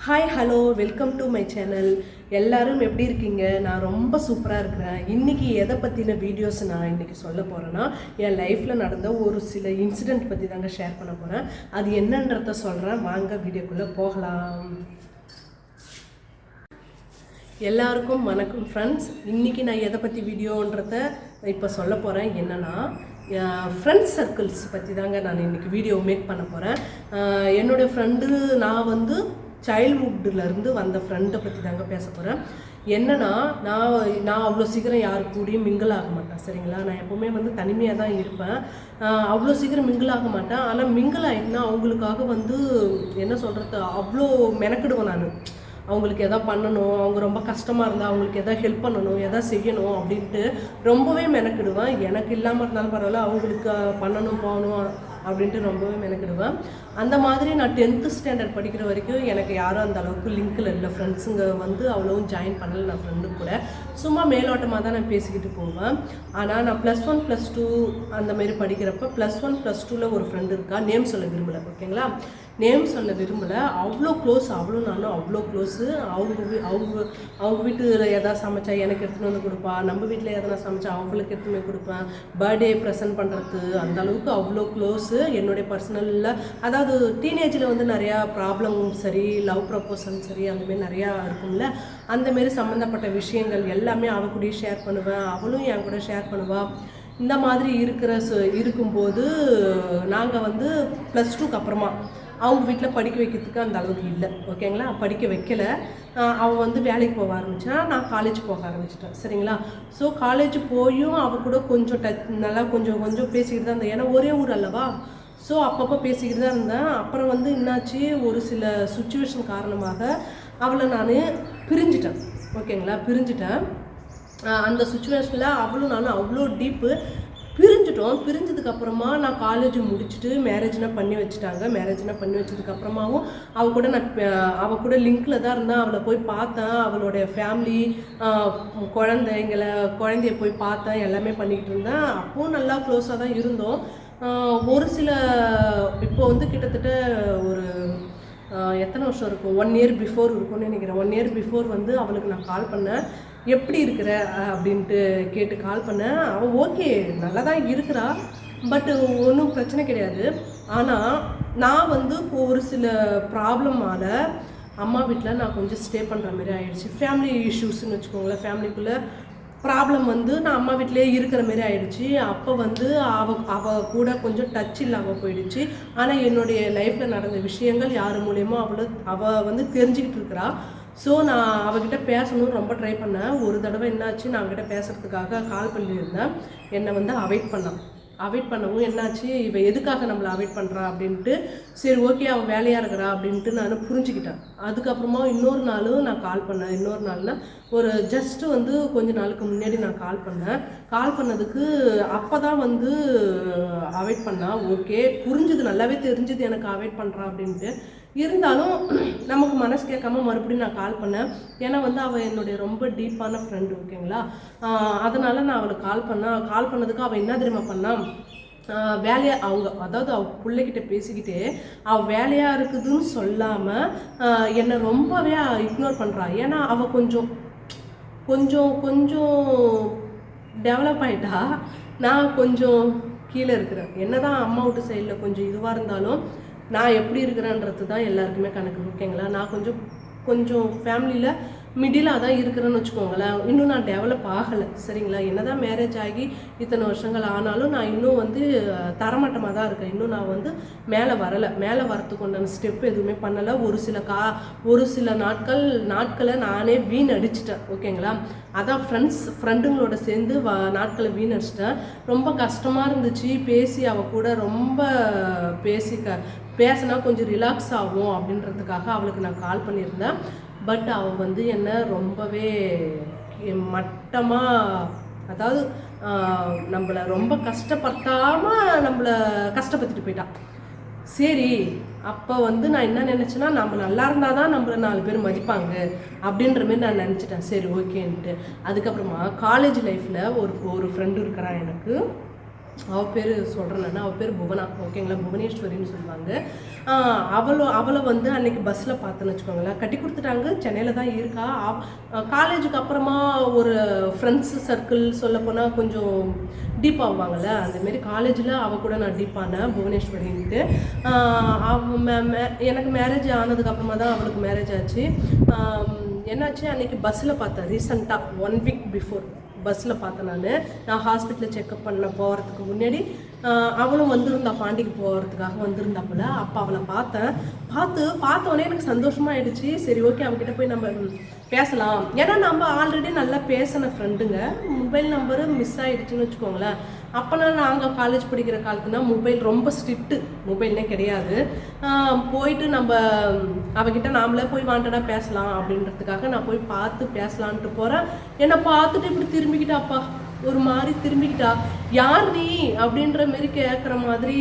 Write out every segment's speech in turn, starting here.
Hi hello welcome to my channel. எல்லாரும் எப்படி இருக்கீங்க? நான் ரொம்ப சூப்பராக இருக்கிறேன். இன்றைக்கி எதை பற்றின வீடியோஸ் நான் இன்றைக்கி சொல்ல போகிறேன்னா, என் லைஃப்பில் நடந்த ஒரு சில இன்சிடெண்ட் பற்றி தாங்க ஷேர் பண்ண போகிறேன். அது என்னன்றத சொல்கிறேன், வாங்க வீடியோக்குள்ளே போகலாம். எல்லாருக்கும் வணக்கம் ஃப்ரெண்ட்ஸ். இன்றைக்கி நான் எதை பற்றி வீடியோன்றத இப்போ சொல்ல போகிறேன். என்னென்னா, ஃப்ரெண்ட்ஸ் சர்க்கிள்ஸ் பற்றி தாங்க நான் இன்றைக்கி வீடியோ மேக் பண்ண போகிறேன். என்னுடைய ஃப்ரெண்டு, நான் சைல்ட்ஹுட்லேருந்து வந்த ஃப்ரெண்டை பற்றி தாங்க பேச போகிறேன். என்னென்னா, நான் அவ்வளோ சீக்கிரம் யாரு கூடயும் மிங்கிள் ஆக மாட்டேன், சரிங்களா? நான் எப்போவுமே தனிமையாக தான் இருப்பேன். அவ்வளோ சீக்கிரம் மிங்கிள் ஆக மாட்டேன். ஆனால் மிங்கிள் ஆகிட்டுனா அவங்களுக்காக என்ன சொல்கிறது, அவ்வளோ மெனக்கிடுவேன் நான். அவங்களுக்கு எதாவது பண்ணணும், அவங்க ரொம்ப கஷ்டமாக இருந்தால் அவங்களுக்கு எதாவது ஹெல்ப் பண்ணணும், எதாவது செய்யணும் அப்படின்ட்டு ரொம்பவே மெனக்கிடுவேன். எனக்கு இல்லாமல் இருந்தாலும் பரவாயில்ல, அவங்களுக்கு பண்ணணும் போகணும் அப்படின்ட்டு ரொம்பவே மெனக்கிடுவேன். அந்த மாதிரி நான் 10th ஸ்டாண்டர்ட் படிக்கிற வரைக்கும் எனக்கு யாரும் அந்த அளவுக்கு லிங்கில் இல்லை. ஃப்ரெண்ட்ஸுங்க அவ்வளோவும் ஜாயின் பண்ணலை. நான் ஃப்ரெண்டு கூட சும்மா மேலோட்டமாக தான் நான் பேசிக்கிட்டு போவேன். ஆனால் நான் +1 +2 அந்தமாரி படிக்கிறப்ப +1 +2ல் ஒரு ஃப்ரெண்டு இருக்கா. நேம் சொல்ல விரும்பலை, ஓகேங்களா? நேம் சொல்ல விரும்பலை. அவ்வளோ க்ளோஸ், நானும் அவ்வளோ க்ளோஸு. அவங்க வீட்டில் எதாவது சமைச்சா எனக்கு எடுத்துகிட்டு வந்து கொடுப்பா, நம்ம வீட்டில் எதனா சமைச்சா அவங்களுக்கு எடுத்துகிட்டு போய் கொடுப்பேன். பர்த்டே ப்ரெசென்ட் பண்ணுறது, அந்த அளவுக்கு அவ்வளோ க்ளோஸு. என்னுடைய பர்சனலில், அதாவது டீனேஜில் நிறையா ப்ராப்ளமும் சரி, லவ் ப்ரப்போசலும் சரி, அந்தமாரி நிறையா இருக்கும்ல. அந்தமாரி சம்மந்தப்பட்ட விஷயங்கள் எல்லாமே அவள் கூட ஷேர் பண்ணுவேன், அவளும் என் கூட ஷேர் பண்ணுவாள். இந்த மாதிரி இருக்கும்போது நாங்கள் +2க்கு அப்புறமா அவங்க வீட்டில் படிக்க வைக்கிறதுக்கு அந்த அளவுக்கு இல்லை, ஓகேங்களா? படிக்க வைக்கலை. அவள் வேலைக்கு போக ஆரம்பித்தா, நான் காலேஜ் போக ஆரம்பிச்சிட்டேன், சரிங்களா? ஸோ காலேஜ் போயும் அவள் கூட கொஞ்சம் நல்லா கொஞ்சம் பேசிக்கிட்டு தான் இருந்தேன். ஏன்னா ஒரே ஊர் அல்லவா. ஸோ அப்பப்போ பேசிக்கிட்டு தான் இருந்தேன். அப்புறம் என்னாச்சு, ஒரு சில சுச்சுவேஷன் காரணமாக அவளை நான் பிரிஞ்சிட்டேன், ஓகேங்களா? பிரிஞ்சிட்டேன். அந்த சுச்சுவேஷனில் அவளும் நானும் அவ்வளோ டீப்பு பிரிஞ்சிட்டோம். பிரிஞ்சதுக்கப்புறமா நான் காலேஜ் முடிச்சுட்டு மேரேஜ்னா பண்ணி வச்சுட்டாங்க. மேரேஜ்னா பண்ணி வச்சதுக்கப்புறமாவும் அவள் கூட லிங்கில் தான் இருந்தேன். அவளை போய் பார்த்தேன், அவளுடைய ஃபேமிலி, குழந்தைய போய் பார்த்தேன், எல்லாமே பண்ணிக்கிட்டு இருந்தேன். அப்போவும் நல்லா க்ளோஸாக தான் இருந்தோம். ஒரு சில இப்போ கிட்டத்தட்ட ஒரு எத்தனை வருஷம் இருக்கும், 1 இயர் பிஃபோர் இருக்கும்னு நினைக்கிறேன். 1 இயர் பிஃபோர் அவளுக்கு நான் கால் பண்ணேன், எப்படி இருக்கிற அப்படின்ட்டு கேட்டு கால் பண்ணேன். அவள் ஓகே, நல்லா தான் இருக்கிறா, பட்டு ஒன்றும் பிரச்சனை கிடையாது. ஆனால் நான் ஒரு சில ப்ராப்ளமால் அம்மா வீட்டில் நான் கொஞ்சம் ஸ்டே பண்ணுற மாதிரி ஆயிடுச்சு. ஃபேமிலி இஷ்யூஸ்ன்னு வச்சுக்கோங்களேன். ஃபேமிலிக்குள்ளே ப்ராப்ளம் நான் அம்மா வீட்டிலே இருக்கிற மாரி ஆயிடுச்சு. அப்போ அவள் கூட கொஞ்சம் டச் இல்லாமல் போயிடுச்சு. ஆனால் என்னுடைய லைஃப்பில் நடந்த விஷயங்கள் யார் மூலயமா அவள் தெரிஞ்சுக்கிட்டு இருக்கிறா. ஸோ நான் அவகிட்ட பேசணும்னு ரொம்ப ட்ரை பண்ணேன். ஒரு தடவை என்னாச்சு, நான் அவகிட்ட பேசுகிறதுக்காக கால் பண்ணியிருந்தேன். என்னை அவாய்ட் பண்ணவும் என்னாச்சு, இவள் எதுக்காக நம்மளை அவாய்ட் பண்ணுறா அப்படின்ட்டு, சரி ஓகே அவள் வேலையாக இருக்கிறா அப்படின்ட்டு நான் புரிஞ்சுக்கிட்டேன். அதுக்கப்புறமா இன்னொரு நாள் நான் கால் பண்ணேன். இன்னொரு நாள்னா ஒரு ஜஸ்ட்டு கொஞ்ச நாளுக்கு முன்னாடி நான் கால் பண்ணதுக்கு அப்போ தான் அவாய்ட் பண்ணா. ஓகே, புரிஞ்சுது, நல்லாவே தெரிஞ்சுது எனக்கு அவாய்ட் பண்ணுறா அப்படின்ட்டு. இருந்தாலும் நமக்கு மனசு கேட்காம மறுபடியும் நான் கால் பண்ணேன். ஏன்னா அவள் என்னுடைய ரொம்ப டீப்பான ஃப்ரெண்டு, ஓகேங்களா? அதனால் நான் அவளுக்கு கால் பண்ணதுக்கு அவள் என்ன தெரியுமா பண்ணா, அதாவது அவள் பிள்ளைகிட்ட பேசிக்கிட்டே அவள் வேலையாக இருக்குதுன்னு சொல்லாமல் என்னை ரொம்பவே இக்னோர் பண்ணுறா. ஏன்னா அவள் கொஞ்சம் டெவலப் ஆகிட்டா, நான் கொஞ்சம் கீழே இருக்கிறேன். என்ன தான் அம்மா வீட்டு சைடில் கொஞ்சம் இதுவாக இருந்தாலும் நான் எப்படி இருக்கிறேன்றது தான் எல்லாருக்குமே கணக்கு, ஓகேங்களா? நான் கொஞ்சம் ஃபேமிலியில் மிடிலாக தான் இருக்கிறேன்னு வச்சுக்கோங்களேன். இன்னும் நான் டெவலப் ஆகலை, சரிங்களா? என்ன தான் மேரேஜ் ஆகி இத்தனை வருஷங்கள் ஆனாலும் நான் இன்னும் தரமட்டமாக தான் இருக்கேன். இன்னும் நான் மேலே வரலை. மேலே வரத்துக்கு உண்டான ஸ்டெப் எதுவுமே பண்ணலை. ஒரு சில நாட்களை நானே வீணடிச்சிட்டேன், ஓகேங்களா? அதான் ஃப்ரெண்டுங்களோட சேர்ந்து நாட்களை வீணடிச்சிட்டேன். ரொம்ப கஷ்டமாக இருந்துச்சு. பேசி அவள் கூட ரொம்ப பேசினா கொஞ்சம் ரிலாக்ஸ் ஆகும் அப்படின்றதுக்காக அவளுக்கு நான் கால் பண்ணியிருந்தேன். பட் அவள் என்னை ரொம்பவே மட்டமாக, அதாவது நம்மளை ரொம்ப கஷ்டப்படுத்தாமல் நம்மளை கஷ்டப்படுத்திட்டு போயிட்டான். சரி, அப்போ நான் என்ன நினச்சேன்னா, நம்ம நல்லா இருந்தால் தான் நம்மளை 4 பேர் மதிப்பாங்க அப்படின்ற மாரி நான் நினச்சிட்டேன். சரி ஓகேன்ட்டு அதுக்கப்புறமா காலேஜ் லைஃப்பில் ஒரு ஃப்ரெண்டு இருக்கிறான் எனக்கு. அவள் பேர் சொல்கிறேன் நான். அவள் பேர் புவனா, ஓகேங்களா? புவனேஸ்வரின்னு சொல்லுவாங்க. அவளை வந்து அன்னைக்கு பஸ்ஸில் பார்த்தேன்னு வச்சுக்கோங்களேன். கட்டி கொடுத்துட்டாங்க, சென்னையில் தான் இருக்கா. காலேஜுக்கு அப்புறமா ஒரு ஃப்ரெண்ட்ஸ் சர்க்கிள் சொல்லப்போனால் கொஞ்சம் டீப் ஆவாங்கள்ல, அந்தமாரி காலேஜில் அவள் கூட நான் டீப் ஆனேன், புவனேஸ்வரின்ட்டு. எனக்கு மேரேஜ் ஆனதுக்கப்புறமா தான் அவளுக்கு மேரேஜ் ஆச்சு. என்னாச்சு, அன்றைக்கி பஸ்ஸில் பார்த்தேன் ரீசெண்டாக 1 வீக் பிஃபோர் பஸ்ஸில் பார்த்தேன். நான் ஹாஸ்பிட்டலில் செக்கப் பண்ண போகிறதுக்கு முன்னாடி அவளும் வந்திருந்தா, பாண்டிக்கு போகிறதுக்காக வந்திருந்தாப்புல. அப்போ அவளை பார்த்தோன்னே எனக்கு சந்தோஷமாகிடுச்சு. சரி, ஓகே, அவகிட்ட போய் நம்ம பேசலாம். ஏன்னா நம்ம ஆல்ரெடி நல்லா பேசின ஃப்ரெண்டுங்க. மொபைல் நம்பரு மிஸ் ஆகிடுச்சின்னு வச்சுக்கோங்களேன். அப்போலாம் நாங்கள் காலேஜ் படிக்கிற காலத்துனா மொபைல் ரொம்ப ஸ்ட்ரிக்ட்டு, மொபைல்னே கிடையாது. போயிட்டு நம்ம அவகிட்ட நாமளே போய் வாண்டடாக பேசலாம் அப்படின்றதுக்காக நான் போய் பார்த்து பேசலான்ட்டு போகிறேன். என்னை பார்த்துட்டு இப்படி திரும்பிக்கிட்டாப்பா, ஒரு மாதிரி திரும்பிக்கிட்டா. யார் நீ அப்படின்ற மாரி கேட்குற மாதிரி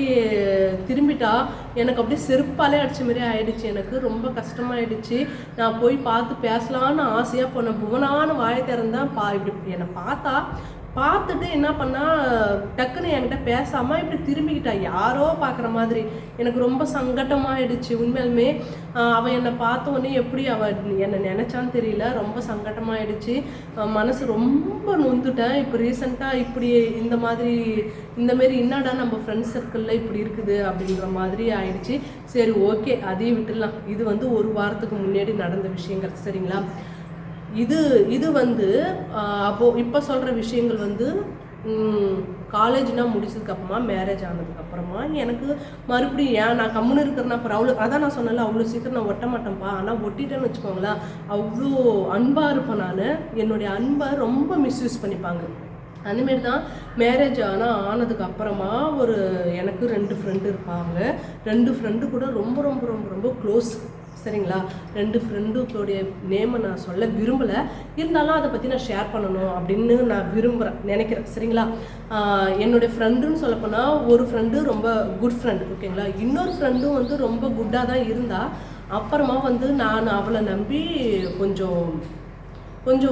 திரும்பிட்டா. எனக்கு அப்படியே செருப்பாலே அடித்த மாரி ஆயிடுச்சு. எனக்கு ரொம்ப கஷ்டமாயிடுச்சு. நான் போய் பார்த்து பேசலான்னு ஆசையாக போனேன். புவனான்னு வாயை திறந்தேன். இப்படி என்னை பார்த்துட்டு என்ன பண்ணா, டக்குன்னு என்கிட்ட பேசாமல் இப்படி திரும்பிக்கிட்டா, யாரோ பார்க்குற மாதிரி. எனக்கு ரொம்ப சங்கட்டமாயிடுச்சு உண்மையாலுமே. அவள் என்னை பார்த்த உடனே எப்படி அவள் என்னை நினச்சான்னு தெரியல, ரொம்ப சங்கட்டமாயிடுச்சு. மனசு ரொம்ப நொந்துட்டேன். இப்போ ரீசெண்டாக இப்படி இந்தமாரி என்னடா நம்ம ஃப்ரெண்ட்ஸ் சர்க்கிளில் இப்படி இருக்குது அப்படின்ற மாதிரி ஆயிடுச்சு. சரி, ஓகே, அதையும் விட்டுடலாம். இது வந்து ஒரு வாரத்துக்கு முன்னாடி நடந்த விஷயங்கள், சரிங்களா. இது வந்து இப்போ சொல்கிற விஷயங்கள் வந்து காலேஜ்னா முடிச்சதுக்கப்புறமா, மேரேஜ் ஆனதுக்கப்புறமா எனக்கு மறுபடியும் நான் கம்முன்னு இருக்கிறேன்னா அப்புறம் அதான் நான் சொன்னல, அவ்வளோ சீக்கிரம் நான் ஒட்ட மாட்டேன்ப்பா. ஆனால் ஒட்டிட்டேன்னு வச்சுக்கோங்களேன், அவ்வளோ அன்பாக இருப்பேன் நான். என்னுடைய அன்பை ரொம்ப மிஸ்யூஸ் பண்ணிப்பாங்க. அந்தமாரி தான் மேரேஜ் ஆனதுக்கு அப்புறமா எனக்கு 2 ஃப்ரெண்டு இருப்பாங்க. 2 ஃப்ரெண்டு கூட ரொம்ப ரொம்ப ரொம்ப ரொம்ப க்ளோஸ், சரிங்களா. 2 ஃப்ரெண்டுடைய நேமை நான் சொல்ல விரும்பலை, இருந்தாலும் அதை பற்றி நான் ஷேர் பண்ணணும் அப்படின்னு நான் நினைக்கிறேன், சரிங்களா. என்னுடைய ஃப்ரெண்டுன்னு சொல்லப்போனால் ஒரு ஃப்ரெண்டு ரொம்ப குட் ஃப்ரெண்டு, ஓகேங்களா. இன்னொரு ஃப்ரெண்டும் வந்து ரொம்ப குட்டாக தான் இருந்தா. அப்புறமா வந்து நான் அவளை நம்பி கொஞ்சம்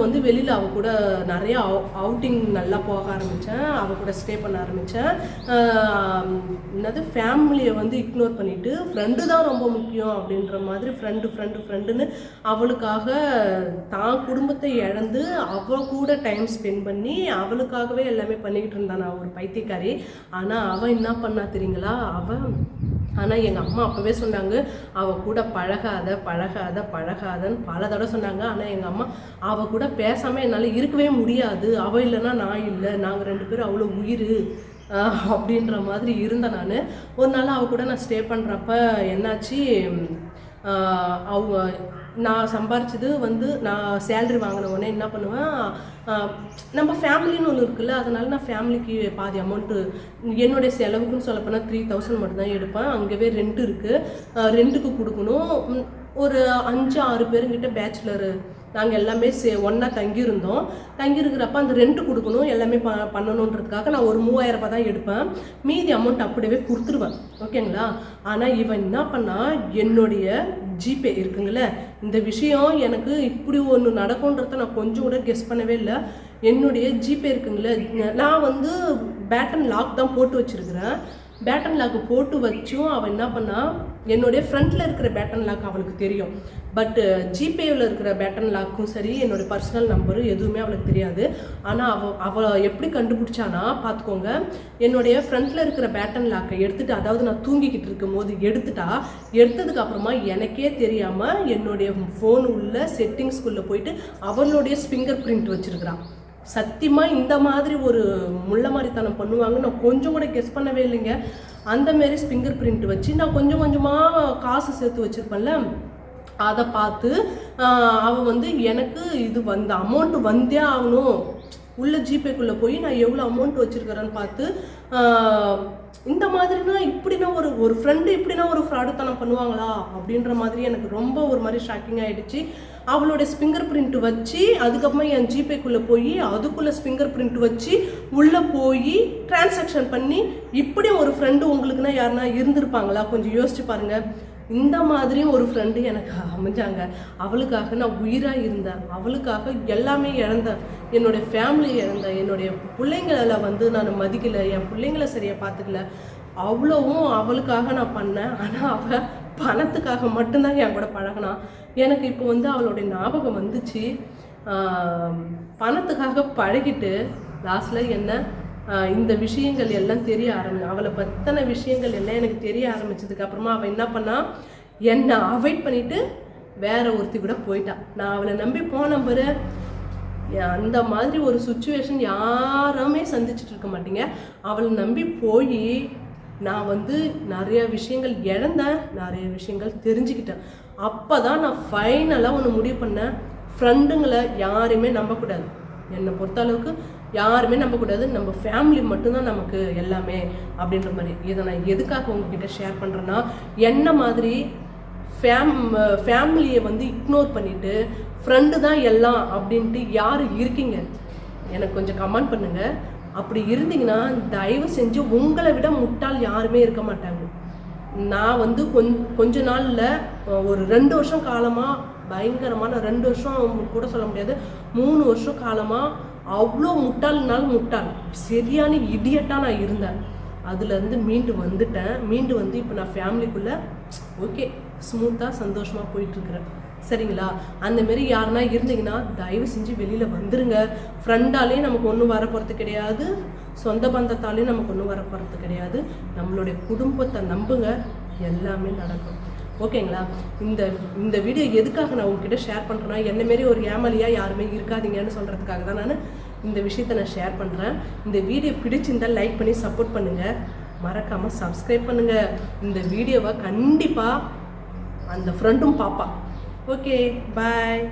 வந்து வெளியில் அவள் கூட நிறைய அவுட்டிங் நல்லா போக ஆரம்பித்தேன். அவள் கூட ஸ்டே பண்ண ஆரம்பித்தேன். என்னது, ஃபேமிலியை வந்து இக்னோர் பண்ணிவிட்டு ஃப்ரெண்டு தான் ரொம்ப முக்கியம் அப்படின்ற மாதிரி ஃப்ரெண்டுன்னு அவளுக்காக தான் குடும்பத்தை இழந்து அவள் கூட டைம் ஸ்பெண்ட் பண்ணி அவளுக்காகவே எல்லாமே பண்ணிக்கிட்டு இருந்தான். நான் ஒரு பைத்தியக்காரி. ஆனால் அவள் என்ன பண்ணா தெரியுங்களா, ஆனால் எங்கள் அம்மா அப்போவே சொன்னாங்க, அவள் கூட பழகாதன்னு பல தடவை சொன்னாங்க. ஆனால் எங்கள் அம்மா அவள் கூட பேசாமல் என்னால் இருக்கவே முடியாது, அவள் இல்லைன்னா நான் இல்லை, நாங்கள் 2 பேரும் அவ்வளோ உயிர் அப்படின்ற மாதிரி இருந்தேன் நான். ஒரு நாள் அவள் கூட நான் ஸ்டே பண்ணுறப்ப என்னாச்சு, அவங்க நான் சம்பாரிச்சது வந்து நான் சேலரி வாங்கின உடனே என்ன பண்ணுவேன், நம்ம ஃபேமிலின்னு ஒன்று இருக்குல்ல, அதனால நான் ஃபேமிலிக்கு பாதி அமௌண்ட்டு என்னுடைய செலவுக்குன்னு சொல்லப்போனால் 3000 மட்டும்தான் எடுப்பேன். அங்கேவே ரெண்ட் இருக்குது, ரெண்ட்டுக்கு கொடுக்கணும். ஒரு 5-6 பேருங்கிட்ட பேச்சுலரு நாங்கள் எல்லாமே ஒன்றா தங்கியிருக்கிறப்ப அந்த ரெண்ட்டு கொடுக்கணும், எல்லாமே பண்ணணுன்றதுக்காக நான் ஒரு 3000 ரூபாய் தான் எடுப்பேன். மீதி அமௌண்ட் அப்படியே கொடுத்துருவேன், ஓகேங்களா. ஆனால் இவன் என்ன பண்ணால், என்னுடைய ஜிபே இருக்குங்களே, இந்த விஷயம் எனக்கு இப்படி ஒன்று நடக்கும்ன்றத நான் கொஞ்சம் கூட கெஸ் பண்ணவே இல்லை. என்னுடைய ஜிபே இருக்குங்களே, நான் வந்து பேட்டன் லாக் தான் போட்டு வச்சுருக்கிறேன். பேட்டன் லாக்கு போட்டு வச்சும் அவள் என்ன பண்ணால், என்னுடைய ஃப்ரண்ட்டில் இருக்கிற பேட்டன் லாக் அவளுக்கு தெரியும், பட் ஜிபேவில் இருக்கிற பேட்டன் லாக்கும் சரி, என்னோடய பர்சனல் நம்பரு எதுவுமே அவளுக்கு தெரியாது. ஆனால் அவள் எப்படி கண்டுபிடிச்சானா பார்த்துக்கோங்க, என்னுடைய ஃப்ரண்ட்டில் இருக்கிற பேட்டன் லாக்கை எடுத்துகிட்டு, அதாவது நான் தூங்கிக்கிட்டு இருக்கும் போது எடுத்ததுக்கு அப்புறமா எனக்கே தெரியாமல் என்னுடைய ஃபோன் உள்ள செட்டிங்ஸ்குள்ளே போயிட்டு அவளுடைய ஃபிங்கர் பிரிண்ட் வச்சுருக்கிறான். சத்தியமாக இந்த மாதிரி ஒரு முள்ள மாதிரித்தனம் பண்ணுவாங்க நான் கொஞ்சம் கூட கெஸ் பண்ணவே இல்லைங்க. அந்தமாரி ஃபிங்கர் பிரிண்ட் வச்சு நான் கொஞ்சம் கொஞ்சமாக காசு சேர்த்து வச்சுருப்பேன்ல, அதை பார்த்து அவள் வந்து எனக்கு இது அமௌண்ட்டு வந்தே ஆகணும், உள்ள ஜிபேக்குள்ளே போய் நான் எவ்வளோ அமௌண்ட் வச்சுருக்கிறேன்னு பார்த்து, இந்த மாதிரினா இப்படின்னா ஒரு ஃப்ரெண்டு இப்படின்னா ஒரு ஃப்ராடுத்தனம் பண்ணுவாங்களா அப்படின்ற மாதிரி எனக்கு ரொம்ப ஒரு மாதிரி ஷாக்கிங் ஆகிடுச்சு. அவளோட ஃபிங்கர் பிரிண்ட் வச்சு அதுக்கப்புறமா என் ஜிபேக்குள்ளே போய் அதுக்குள்ளே ஃபிங்கர் பிரிண்ட் வச்சு உள்ளே போய் டிரான்சாக்ஷன் பண்ணி, இப்படி ஒரு ஃப்ரெண்டு உங்களுக்குன்னா யாருன்னா இருந்திருப்பாங்களா, கொஞ்சம் யோசிச்சு பாருங்கள். இந்த மாதிரியும் ஒரு ஃப்ரெண்டு எனக்கு அமைஞ்சாங்க. அவளுக்காக நான் உயிராக இருந்தேன், அவளுக்காக எல்லாமே இழந்தேன், என்னுடைய ஃபேமிலி இழந்தேன், என்னுடைய பிள்ளைங்களை வந்து நான் மதிக்கலை, என் பிள்ளைங்களை சரியாக பார்த்துக்கல, அவ்வளவும் அவளுக்காக நான் பண்ணேன். ஆனால் அவள் பணத்துக்காக மட்டும்தான் என் கூட பழகினா. எனக்கு இப்போ வந்து அவளுடைய ஞாபகம் வந்துச்சு. பணத்துக்காக பழகிட்டு லாஸ்ட்டில் என்ன இந்த விஷயங்கள் எல்லாம் தெரிய அவளை பற்றின விஷயங்கள் எல்லாம் எனக்கு தெரிய ஆரம்பிச்சதுக்கு அப்புறமா அவள் என்ன பண்ணா, என்னை அவாய்ட் பண்ணிவிட்டு வேற ஒருத்தி கூட போயிட்டா. நான் அவளை நம்பி போன பாரு, அந்த மாதிரி ஒரு சுச்சுவேஷன் யாருமே சந்திச்சுட்டு இருக்க மாட்டீங்க. அவளை நம்பி போய் நான் வந்து நிறைய விஷயங்கள் இழந்தேன், நிறைய விஷயங்கள் தெரிஞ்சுக்கிட்டேன். அப்போ தான் நான் ஃபைனலாக ஒன்று முடிவு பண்ணேன், ஃப்ரெண்டுங்களை யாருமே நம்பக்கூடாது. என்னை பொறுத்த அளவுக்கு யாருமே நம்பக்கூடாது, நம்ம ஃபேமிலி மட்டும்தான் நமக்கு எல்லாமே அப்படின்ற மாதிரி. இதை நான் எதுக்காக உங்ககிட்ட ஷேர் பண்ணுறேன்னா, என்ன மாதிரி ஃபேமிலியை வந்து இக்னோர் பண்ணிவிட்டு ஃப்ரெண்டு தான் எல்லாம் அப்படின்ட்டு யார் இருக்கீங்க எனக்கு கொஞ்சம் கமெண்ட் பண்ணுங்கள். அப்படி இருந்தீங்கன்னா தயவு செஞ்சு உங்களை விட முட்டாள் யாருமே இருக்க மாட்டாங்க. நான் வந்து கொஞ்ச நாளில் ஒரு 2 வருஷம் காலமாக பயங்கரமான 2 வருஷம் கூட சொல்ல முடியாது, 3 வருஷம் காலமாக அவ்வளோ முட்டாள்னாலும் முட்டாள் சரியான இடியட்டாக நான் இருந்தேன். அதுலேருந்து மீண்டு வந்து இப்போ நான் ஃபேமிலிக்குள்ளே ஓகே ஸ்மூத்தாக சந்தோஷமாக போயிட்டுருக்குறேன். சரிங்களா? அந்தமாரி யாருன்னா இருந்தீங்கன்னா தயவு செஞ்சு வெளியில் வந்துருங்க. ஃப்ரெண்டாலே நமக்கு ஒன்றும் வர போகிறது கிடையாது, சொந்த பந்தத்தாலேயும் நமக்கு ஒன்றும் வர போகிறது கிடையாது. நம்மளுடைய குடும்பத்தை நம்புங்க, எல்லாமே நடக்கும். ஓகேங்களா? இந்த வீடியோ எதுக்காக நான் உங்ககிட்ட ஷேர் பண்ணுறேன்னா, என்னமாரி ஒரு ஏமாலியாக யாருமே இருக்காதீங்கன்னு சொல்கிறதுக்காக தான் நான் இந்த விஷயத்தை நான் ஷேர் பண்ணுறேன். இந்த வீடியோ பிடிச்சிருந்தால் லைக் பண்ணி சப்போர்ட் பண்ணுங்கள், மறக்காமல் சப்ஸ்கிரைப் பண்ணுங்கள். இந்த வீடியோவை கண்டிப்பாக அந்த ஃப்ரெண்டும் பாப்பா. ஓகே, பாய்.